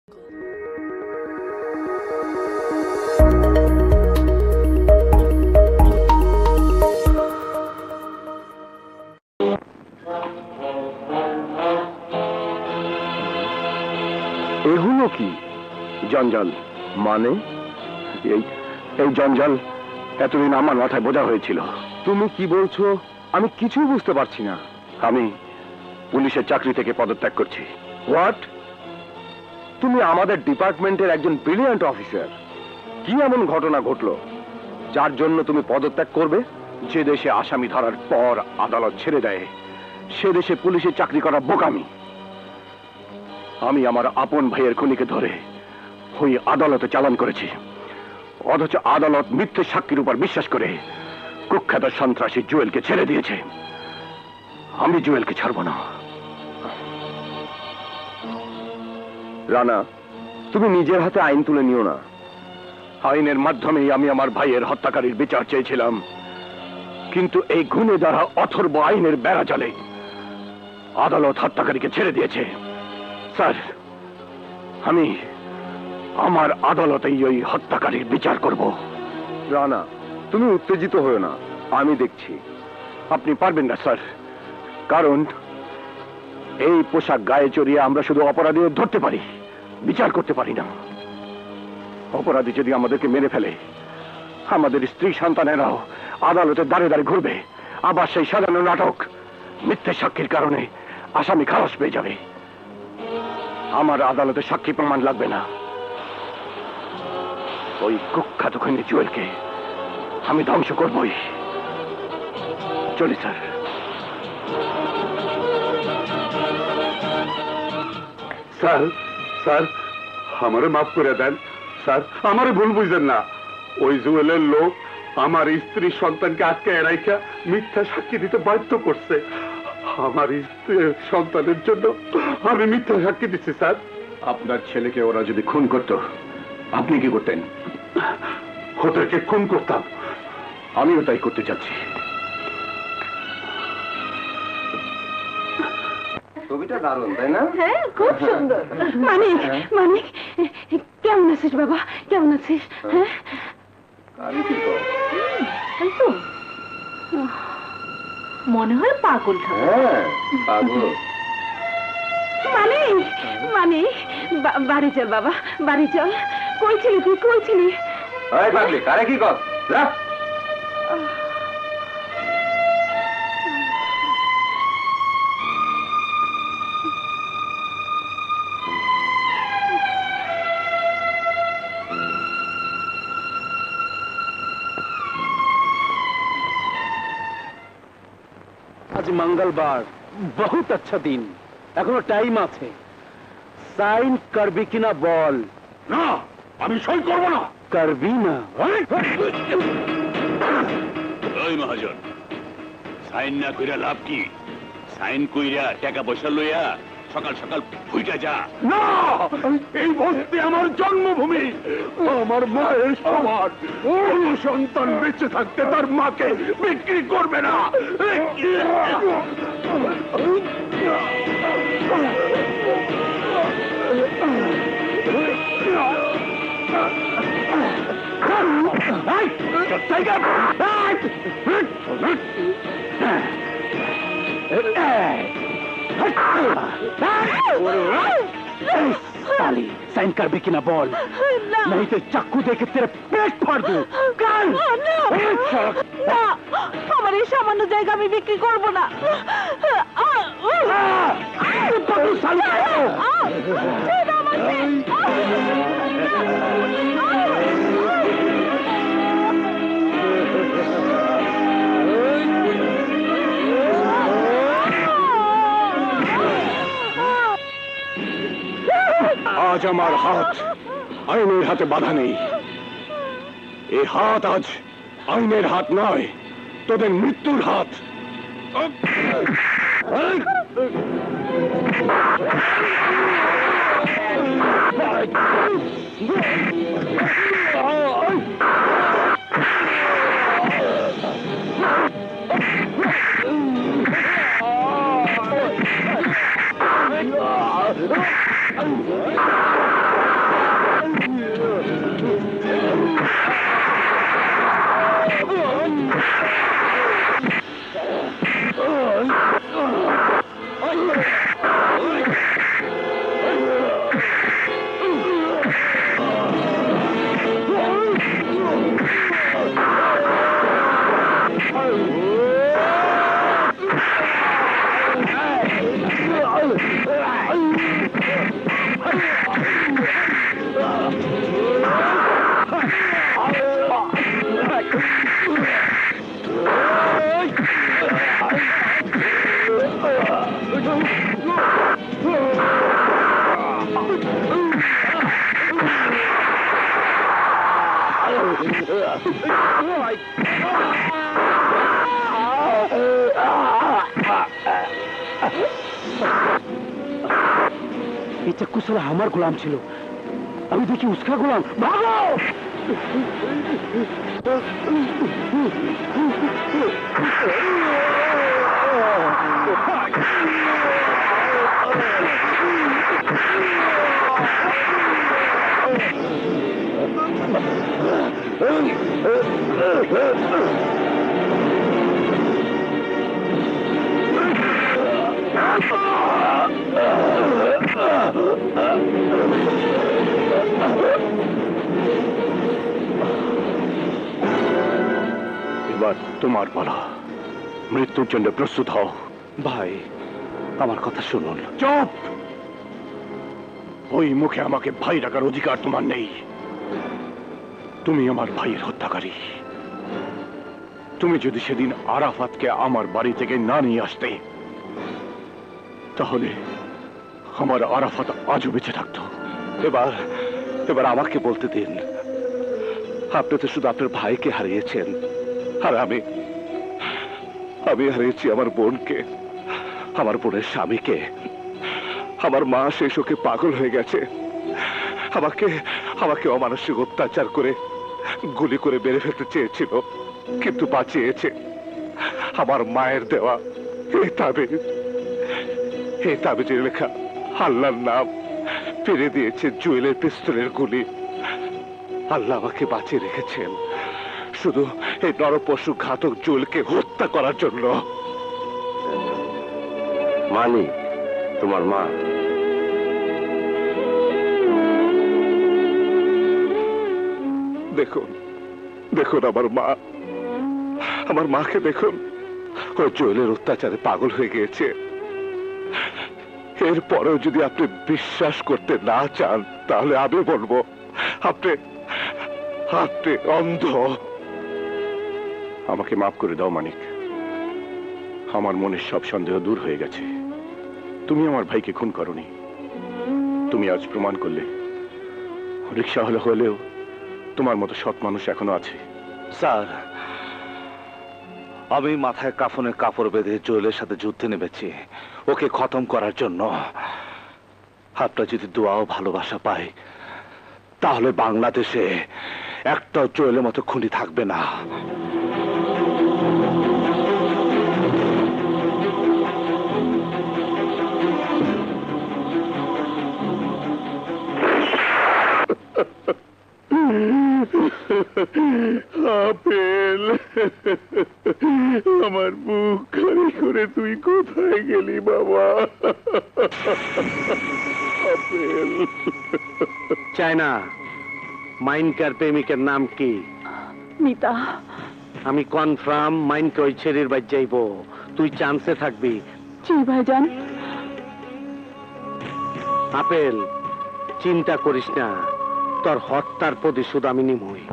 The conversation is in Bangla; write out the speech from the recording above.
এগুলো কি জঞ্জাল? মানে এই জঞ্জাল এতদিন আমার মাথায় বোঝা হয়েছিল। তুমি কি বলছো আমি কিছুই বুঝতে পারছি না। আমি পুলিশের চাকরি থেকে পদত্যাগ করছি। হোয়াট? তুমি আমাদের ডিপার্টমেন্টের একজন ব্রিলিয়ান্ট অফিসার, কি এমন ঘটনা ঘটলো যার জন্য তুমি পদত্যাগ করবে? যে দেশে আসামি ধরার পর আদালত ছেড়ে দেয় সে দেশে পুলিশের চাকরি করা বোকামি। আমি আমার আপন ভাইয়ের খুনিকে ধরে ওই আদালতে চালান করেছি, অথচ আদালত মিথ্যে সাক্ষীর উপর বিশ্বাস করে কুখ্যাত সন্ত্রাসী জুয়েলকে ছেড়ে দিয়েছে। আমি জুয়েলকে ছাড়ব না। রানা, তুমি নিজের হাতে আইন তুলে নিও না। আইনের মাধ্যমেই আমি আমার ভাইয়ের হত্যাকারীর বিচার চেয়েছিলাম, কিন্তু এই গুণে দ্বারা অথর্ব আইনের বেড়া চলে আদালত হত্যাকারীকে ছেড়ে দিয়েছে। স্যার, আমি আমার আদালতেই ওই হত্যাকারীর বিচার করব। রানা, তুমি উত্তেজিত হও না, আমি দেখছি। আপনি পারবেন না স্যার, কারণ এই পোশাক গায়ে চড়িয়ে আমরা শুধু অপরাধীদের ধরতে পারি, বিচার করতে পারি না। অপরাধী যদি আমাদেরকে মেরে ফেলে আমাদের স্ত্রী সন্তানেরাও আদালতের দ্বারে দ্বারে ঘুরবে, আবার সেই সাজানো নাটক মিথ্যে সাক্ষীর কারণে আসামি খালাস পেয়ে যাবে। আমার আদালতে সাক্ষী প্রমাণ লাগবে না। ওই কুখ্যাত খুনি জুয়েলকে আমি ধ্বংস করবই। চলি স্যার। স্যার, স্যার আমারে মাফ করে দেন স্যার, আমারে ভুল বুঝেন না। ওই জুয়েলের লোক আমার স্ত্রী সন্তানকে আটকে রাইখা মিথ্যা সাক্ষী দিতে বাধ্য করছে। আমার স্ত্রী সন্তানের জন্য আমি মিথ্যা সাক্ষী দিচ্ছি স্যার। আপনার ছেলেকে ওরা যদি খুন করত আপনি কি করতেন? ওদেরকে খুন করতাম। আমিও তাই করতে চাচ্ছি। ছবিটা দারুণ, তাই না? হ্যাঁ, খুব সুন্দর। মানিক, মানিক, কেমন আছিস বাবা? কেমন আছিস? হ্যাঁ, মনে হয় পাগল। হ্যাঁ, পাগল। মানিক, মানিক, বাড়ি চল বাবা, বাড়ি চল। কই ছিলি তুই? কই ছিলি? পাগলি, কারে কি কর? आज मंगलवार, बहुत अच्छा दिन। एखोनो टाइम आछे। साइन करबी किना बोल। না, আমি সই করব না। करबी ना? ওই মহাজন, সাইন না কইরা লাভ কি? সাইন কইরা টাকা পয়সা লইয়া সকাল সকাল ফুইটা যা। না, এই বস্তি আমার জন্মভূমি, আমার মায়ের সমান। কোন সন্তান বেঁচে থাকতে তার মাকে বিক্রি করবে না। साली, साइन करबी किना बोल, नहीं तो चाकू देके तेरे पेट फाड़ दूं। कर। না, আমার এই সামান্য জায়গা আমি বিক্রি করব না। আজ আমার হাত আইনের হাতে বাধা নেই। এই হাত আজ আইনের হাত নয়, তোদের মৃত্যুর হাত। এই চাকু সালা আমার গোলাম ছিল, আমি দেখি উস্কা গোলাম। ভাগো! এবার তোমার পালা, মৃত্যুর জন্য প্রস্তুত হও। ভাই, আমার কথা শুনুন। চুপ! ওই মুখে আমাকে ভাই ডাকার অধিকার তোমার নেই। তুমি আমার ভাইয়ের হত্যাকারী। তুমি যদি সেদিন আরাফাতকে আমার বাড়ি থেকে না নিয়ে আসতে, তাহলে আমার আরাফাত আজও বেঁচে থাকতো। এবার আমাকে বলতে দিন, আপনি তো শুধু আপনার ভাইকে হারিয়েছেন, আর আমি হারিয়েছি আমার বোনকে, আমার বোনের স্বামীকে। আমার মা সেই শোকে পাগল হয়ে গেছে। আমাকে অমানসিক অত্যাচার করে গুলি করে মেরে ফেলতে চেয়েছিল, কিন্তু বাঁচিয়েছে আমার মায়ের দেওয়া এই তাবিজে লেখা আল্লাহর নাম। ফিরে দিয়েছে জুয়েলের পিস্তলের গুলি। আল্লাহ আমাকে বাঁচিয়ে রেখেছেন শুধু এই নরপশু ঘাতক জুয়েলকে হত্যা করার জন্য। মানি তোমার মা। দেখুন আমার মাকে দেখুন, ও জুয়েলের অত্যাচারে পাগল হয়ে গিয়েছে। এরপরেও যদি আপনি বিশ্বাস করতে না চান, তাহলে আমি বলবো আপনি অন্ধ। আমাকে মাফ করে দাও মানিক, আমার মনের সব সন্দেহ দূর হয়ে গেছে। তুমি আমার ভাইকে খুন করনি। তুমি আজ প্রমাণ করলে রিক্সা হলেও তোমার মতো সৎ মানুষ এখনো আছে। স্যার, আমি মাথায় কাফনের কাপড় বেঁধে জুয়েলের সাথে যুদ্ধে নেমেছি ওকে খতম করার জন্য। আপনার যদি দোয়া ও ভালোবাসা পাই, তাহলে বাংলাদেশে একটাও জুয়েলের মতো খুনি থাকবে না। আপেল, আমার বুক খালি করে তুই কোথায় গেলি বাবা? আপেল। চায়না, মাইনকার প্রেমিকের নাম কি? মিতা। আমি কনফার্ম মাইনকে ওই ছেলের বাড়ি যাইব। তুই চান্সে থাকবি। জি ভাইজান। আপেল, চিন্তা করিস না, তোর হত্যার প্রতিশোধ আমি নিমই।